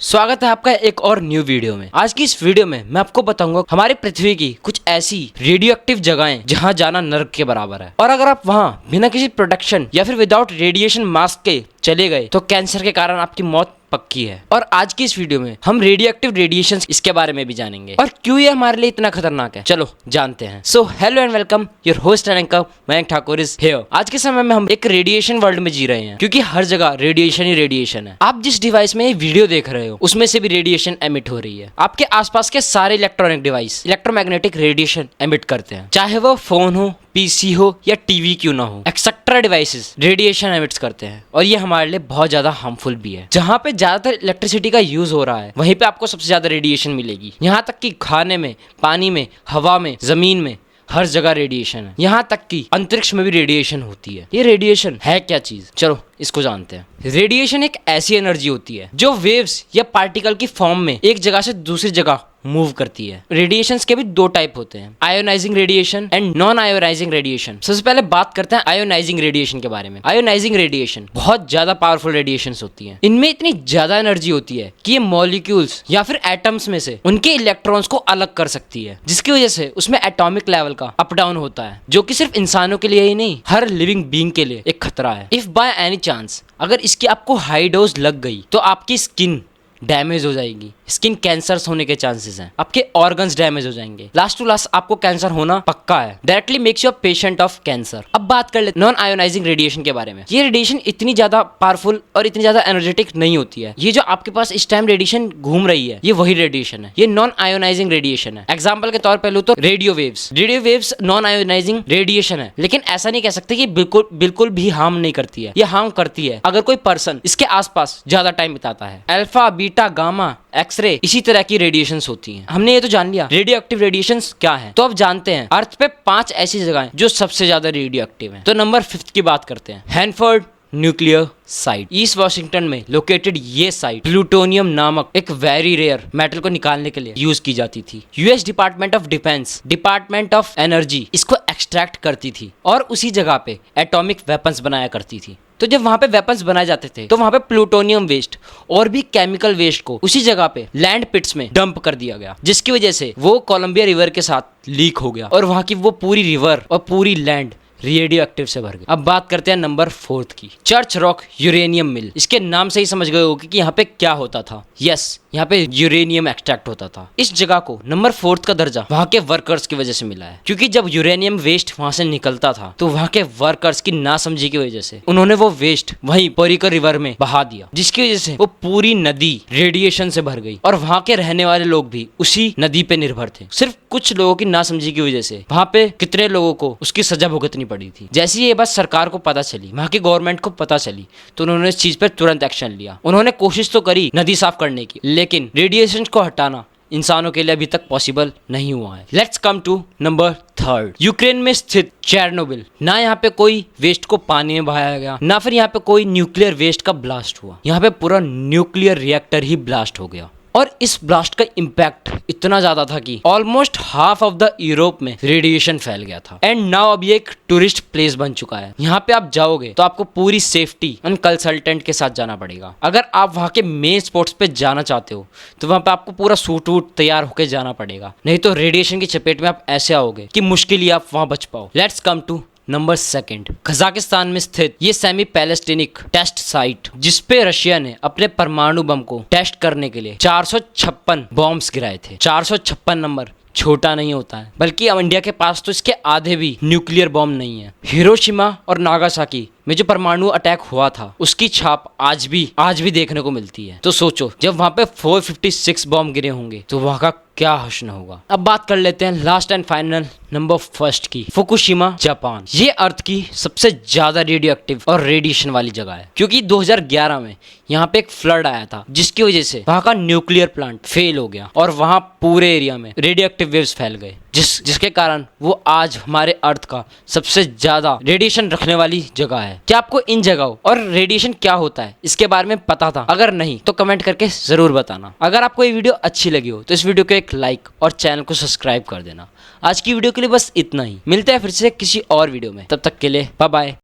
स्वागत है आपका एक और न्यू वीडियो में। आज की इस वीडियो में मैं आपको बताऊंगा हमारी पृथ्वी की कुछ ऐसी रेडियो एक्टिव जगहें जहां जाना नर्क के बराबर है, और अगर आप वहां बिना किसी प्रोटेक्शन या फिर विदाउट रेडिएशन मास्क के चले गए तो कैंसर के कारण आपकी मौत पक्की है। और आज की इस वीडियो में हम रेडियो एक्टिव रेडिएशन इसके बारे में भी जानेंगे और क्यों ये हमारे लिए इतना खतरनाक है। चलो जानते हैं। So hello and welcome, your host and anchor Mayank Thakur is here. आज के समय में हम एक रेडिएशन वर्ल्ड में जी रहे हैं, क्योंकि हर जगह रेडिएशन ही रेडिएशन है। आप जिस डिवाइस में ये वीडियो देख रहे हो उसमें से भी रेडिएशन एमिट हो रही है। आपके आसपास के सारे electronic device electromagnetic radiation emit करते हैं, चाहे वो फोन हो, पीसी हो या टीवी क्यों ना हो। एक्सेट्रा डिवाइसेस रेडिएशन एमिट्स करते हैं और ये हमारे लिए बहुत ज्यादा हार्मफुल भी है। जहाँ पे ज्यादातर इलेक्ट्रिसिटी का यूज हो रहा है वहीं पे आपको सबसे ज्यादा रेडिएशन मिलेगी। यहाँ तक कि खाने में, पानी में, हवा में, जमीन में, हर जगह रेडिएशन है। यहाँ तक कि अंतरिक्ष में भी रेडिएशन होती है। ये रेडिएशन है क्या चीज, चलो इसको जानते हैं। रेडिएशन एक ऐसी एनर्जी होती है जो वेव्स या पार्टिकल की फॉर्म में एक जगह से दूसरी जगह मूव करती है। रेडिएशंस के भी दो टाइप होते हैं, ionising radiation and non ionising radiation. सबसे पहले बात करते हैं आयोनाइजिंग रेडिएशन के बारे में। आयोनाइजिंग रेडिएशन बहुत ज्यादा पावरफुल रेडिएशंस होती हैं। इनमें इतनी ज्यादा एनर्जी होती है कि ये मॉलिक्यूल्स या फिर एटम्स में से उनके इलेक्ट्रॉन्स को अलग कर सकती है, जिसकी वजह से उसमें एटॉमिक लेवल का अप डाउन होता है, जो कि सिर्फ इंसानों के लिए ही नहीं हर लिविंग बीइंग के लिए एक खतरा है। इफ बाय एनी चांस अगर इसकी आपको हाई डोज लग गई तो आपकी स्किन डैमेज हो जाएगी, स्किन कैंसर्स होने के चांसेस हैं, आपके ऑर्गन्स डैमेज हो जाएंगे, लास्ट टू लास्ट आपको कैंसर होना पक्का है, directly makes you a patient of cancer. अब बात कर लेते नॉन आयोनाइजिंग रेडिएशन के बारे में। ये रेडिएशन इतनी ज्यादा पावरफुल और इतनी ज्यादा एनर्जेटिक नहीं होती है। ये जो आपके पास इस टाइम रेडिएशन घूम रही है ये वही रेडिएशन है, ये नॉन आयोनाइजिंग रेडिएशन है। एग्जाम्पल के तौर पर लो तो radio waves non ionising radiation है, लेकिन ऐसा नहीं कह सकते कि बिल्कुल भी हार्म नहीं करती है। ये हार्म करती है अगर कोई पर्सन इसके आसपास ज्यादा टाइम बिताता है। अल्फा, बीटा, गामा, एक्सरे, इसी तरह की रेडिएशंस होती हैं। हमने ये तो जान लिया रेडियो एक्टिव रेडिएशंस क्या है। तो अब जानते हैं अर्थ पे 5 ऐसी जगहें जो सबसे ज्यादा रेडियो एक्टिव हैं। तो नंबर 5 की बात करते हैं, हैनफोर्ड न्यूक्लियर साइट। ईस्ट वॉशिंगटन में लोकेटेड ये साइट प्लूटोनियम नामक एक वेरी रेयर मेटल को निकालने के लिए यूज की जाती थी। US department of defence, department of energy इसको एक्सट्रैक्ट करती थी और उसी जगह पे एटॉमिक वेपन्स बनाया करती थी। तो जब वहां पे वेपन्स बनाए जाते थे तो वहां पे प्लूटोनियम वेस्ट और भी केमिकल वेस्ट को उसी जगह पे लैंड पिट्स में डंप कर दिया गया, जिसकी वजह से वो कोलंबिया रिवर के साथ लीक हो गया और वहां की वो पूरी रिवर और पूरी लैंड रेडियो एक्टिव से भर गए। अब बात करते हैं नंबर 4 की, चर्च रॉक यूरेनियम मिल। इसके नाम से ही समझ गए होगे कि यहाँ पे क्या होता था। यस, यहाँ पे यूरेनियम एक्सट्रैक्ट होता था। इस जगह को नंबर 4 का दर्जा वहाँ के वर्कर्स की वजह से मिला है, क्योंकि जब यूरेनियम वेस्ट वहाँ से निकलता था तो वहाँ के वर्कर्स की नासमझी की वजह से उन्होंने वो वेस्ट वहीं पोरिकर रिवर में बहा दिया, जिसकी वजह से वो पूरी नदी रेडिएशन से भर गई और वहाँ के रहने वाले लोग भी उसी नदी पे निर्भर थे। सिर्फ कुछ लोगों की नासमझी की वजह से वहाँ पे कितने लोगों को उसकी सजा भुगतनी पड़ी थी। जैसे ये बात सरकार को पता चली, वहाँ की गवर्नमेंट को पता चली, तो उन्होंने इस चीज पर तुरंत एक्शन लिया। उन्होंने कोशिश तो करी नदी साफ करने की, लेकिन रेडिएशन को हटाना इंसानों के लिए अभी तक पॉसिबल नहीं हुआ है। Let's come to number 3, Ukraine में स्थित चेरनोबिल। ना यहाँ पे कोई वेस्ट को पानी में बहाया गया, ना फिर यहाँ पे कोई न्यूक्लियर वेस्ट का ब्लास्ट हुआ। यहाँ पे पूरा न्यूक्लियर रिएक्टर ही ब्लास्ट हो गया और इस ब्लास्ट का इम्पैक्ट इतना ज्यादा था कि almost half of the Europe में रेडिएशन फैल गया था। एंड नाउ अब ये एक टूरिस्ट प्लेस बन चुका है। यहाँ पे आप जाओगे तो आपको पूरी सेफ्टी एंड कंसल्टेंट के साथ जाना पड़ेगा। अगर आप वहाँ के मेन स्पॉट्स पे जाना चाहते हो तो वहाँ पे आपको पूरा सूट वूट तैयार होकर जाना पड़ेगा, नहीं तो रेडिएशन की चपेट में आप ऐसे आओगे कि मुश्किल ही आप वहाँ बच पाओ। Let's come to number 2, Kazakhstan में स्थित ये सेमी पैलेस्टीनिक टेस्ट साइट, जिसपे रशिया ने अपने परमाणु बम को टेस्ट करने के लिए 456 बॉम्ब्स गिराए थे। 456 नंबर छोटा नहीं होता है, बल्कि अब इंडिया के पास तो इसके आधे भी न्यूक्लियर बॉम्ब नहीं है। हिरोशिमा और नागासाकी में जो परमाणु अटैक हुआ था उसकी छाप आज भी देखने को मिलती है। तो सोचो जब वहां पे 456 बॉम्ब गिरे होंगे तो वहां का क्या हश्न होगा। अब बात कर लेते हैं लास्ट एंड फाइनल नंबर 1 की, फुकुशिमा जापान। ये अर्थ की सबसे ज्यादा रेडियो एक्टिव और रेडिएशन वाली जगह है, क्योंकि 2011 में यहाँ पे एक फ्लड आया था, जिसकी वजह से वहां का न्यूक्लियर प्लांट फेल हो गया और वहां पूरे एरिया में रेडियो एक्टिव वेव्स फैल गए, जिसके कारण वो आज हमारे अर्थ का सबसे ज्यादा रेडिएशन रखने वाली जगह है। क्या आपको इन जगहों और रेडिएशन क्या होता है इसके बारे में पता था? अगर नहीं तो कमेंट करके जरूर बताना। अगर आपको ये वीडियो अच्छी लगी हो तो इस वीडियो को एक लाइक और चैनल को सब्सक्राइब कर देना। आज की वीडियो के लिए बस इतना ही, मिलते हैं फिर से किसी और वीडियो में, तब तक के लिए बाय बाय।